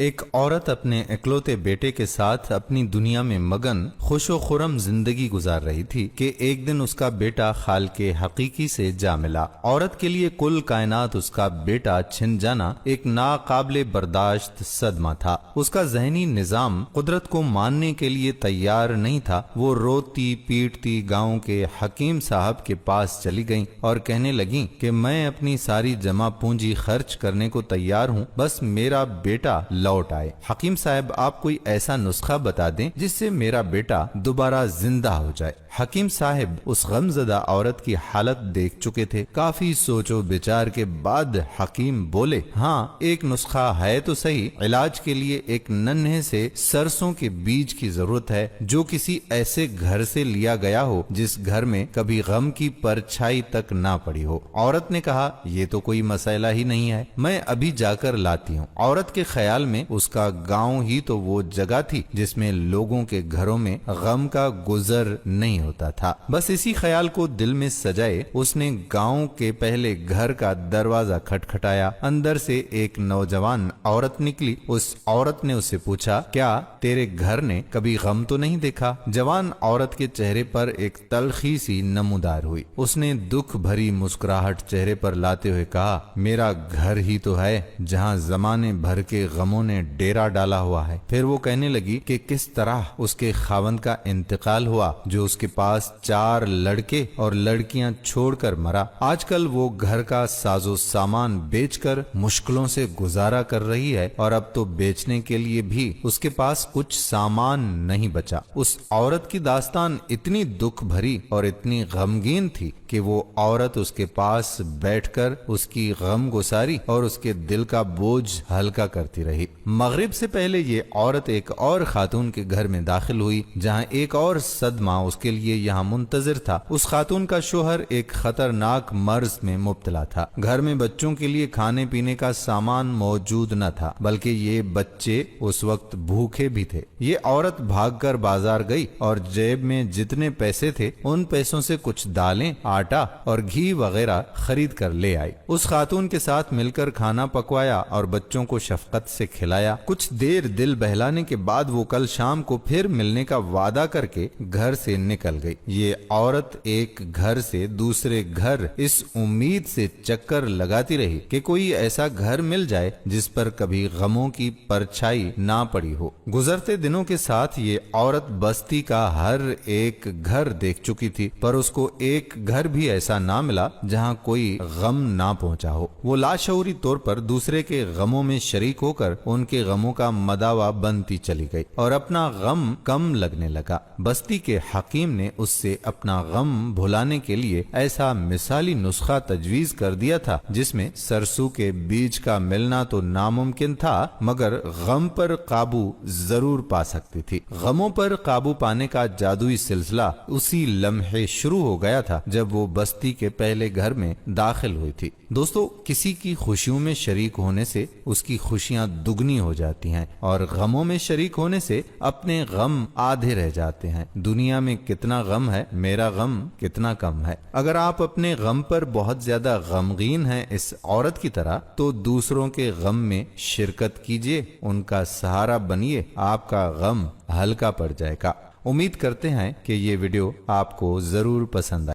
ایک عورت اپنے اکلوتے بیٹے کے ساتھ اپنی دنیا میں مگن خوش و خرم زندگی گزار رہی تھی کہ ایک دن اس کا بیٹا خالق حقیقی سے جا ملا۔ عورت کے لیے کل کائنات اس کا بیٹا چھن جانا ایک ناقابل برداشت صدمہ تھا۔ اس کا ذہنی نظام قدرت کو ماننے کے لیے تیار نہیں تھا۔ وہ روتی پیٹتی گاؤں کے حکیم صاحب کے پاس چلی گئیں اور کہنے لگیں کہ میں اپنی ساری جمع پونجی خرچ کرنے کو تیار ہوں، بس میرا بیٹا لوٹ آئے۔ حکیم صاحب آپ کوئی ایسا نسخہ بتا دیں جس سے میرا بیٹا دوبارہ زندہ ہو جائے۔ حکیم صاحب اس غمزدہ عورت کی حالت دیکھ چکے تھے۔ کافی سوچ و بچار کے بعد حکیم بولے، ہاں ایک نسخہ ہے تو صحیح۔ علاج کے لیے ایک ننھے سے سرسوں کے بیج کی ضرورت ہے جو کسی ایسے گھر سے لیا گیا ہو جس گھر میں کبھی غم کی پرچھائی تک نہ پڑی ہو۔ عورت نے کہا، یہ تو کوئی مسئلہ ہی نہیں ہے، میں ابھی جا کر لاتی ہوں۔ عورت کے خیال میں اس کا گاؤں ہی تو وہ جگہ تھی جس میں لوگوں کے گھروں میں غم کا گزر نہیں ہوتا تھا۔ بس اسی خیال کو دل میں سجائے اس نے گاؤں کے پہلے گھر کا دروازہ کھٹکھٹایا۔ اندر سے ایک نوجوان عورت نکلی۔ اس عورت نے اسے پوچھا، کیا تیرے گھر نے کبھی غم تو نہیں دیکھا؟ جوان عورت کے چہرے پر ایک تلخی سی نمودار ہوئی۔ اس نے دکھ بھری مسکراہٹ چہرے پر لاتے ہوئے کہا، میرا گھر ہی تو ہے جہاں زمانے بھر کے غموں نے ڈیرا ڈالا ہوا ہے۔ پھر وہ کہنے لگی کہ کس طرح اس کے خاوند کا انتقال ہوا جو اس کے پاس 4 لڑکے اور لڑکیاں چھوڑ کر مرا۔ آج کل وہ گھر کا ساز و سامان بیچ کر مشکلوں سے گزارا کر رہی ہے اور اب تو بیچنے کے لیے بھی اس کے پاس کچھ سامان نہیں بچا۔ اس عورت کی داستان اتنی دکھ بھری اور اتنی غمگین تھی کہ وہ عورت اس کے پاس بیٹھ کر اس کی غم گساری اور اس کے دل کا بوجھ ہلکا کرتی رہی۔ مغرب سے پہلے یہ عورت ایک اور خاتون کے گھر میں داخل ہوئی جہاں ایک اور صدمہ اس کے لیے یہاں منتظر تھا۔ اس خاتون کا شوہر ایک خطرناک مرض میں مبتلا تھا۔ گھر میں بچوں کے لیے کھانے پینے کا سامان موجود نہ تھا، بلکہ یہ بچے اس وقت بھوکے بھی تھے۔ یہ عورت بھاگ کر بازار گئی اور جیب میں جتنے پیسے تھے ان پیسوں سے کچھ دالیں، آٹا اور گھی وغیرہ خرید کر لے آئی۔ اس خاتون کے ساتھ مل کر کھانا پکوایا اور بچوں کو شفقت سے کھلایا۔ کچھ دیر دل بہلانے کے بعد وہ کل شام کو پھر ملنے کا وعدہ کر کے گھر سے نکل گئی۔ یہ عورت ایک گھر سے دوسرے گھر اس امید سے چکر لگاتی رہی کہ کوئی ایسا گھر مل جائے جس پر کبھی غموں کی پرچھائی نہ پڑی ہو۔ گزرتے دنوں کے ساتھ یہ عورت بستی کا ہر ایک گھر دیکھ چکی تھی، پر اس کو ایک گھر بھی ایسا نہ ملا جہاں کوئی غم نہ پہنچا ہو۔ وہ لاشعوری طور پر دوسرے کے غموں میں شریک ہو کر ان کے غموں کا مداوا بنتی چلی گئی اور اپنا غم کم لگنے لگا۔ بستی کے حکیم نے اس سے اپنا غم بھلانے کے لیے ایسا مثالی نسخہ تجویز کر دیا تھا جس میں سرسوں کے بیج کا ملنا تو ناممکن تھا مگر غم پر قابو ضرور پا سکتی تھی۔ غموں پر قابو پانے کا جادوئی سلسلہ اسی لمحے شروع ہو گیا تھا جب وہ بستی کے پہلے گھر میں داخل ہوئی تھی۔ دوستو، کسی کی خوشیوں میں شریک ہونے سے اس کی خوشیاں دگنی ہو جاتی ہیں اور غموں میں شریک ہونے سے اپنے غم آدھے رہ جاتے ہیں۔ دنیا میں کتنا غم ہے، میرا غم کتنا کم ہے۔ اگر آپ اپنے غم پر بہت زیادہ غمگین ہیں اس عورت کی طرح تو دوسروں کے غم میں شرکت کیجیے، ان کا سہارا بنیے، آپ کا غم ہلکا پڑ جائے گا۔ امید کرتے ہیں کہ یہ ویڈیو آپ کو ضرور پسند آئے۔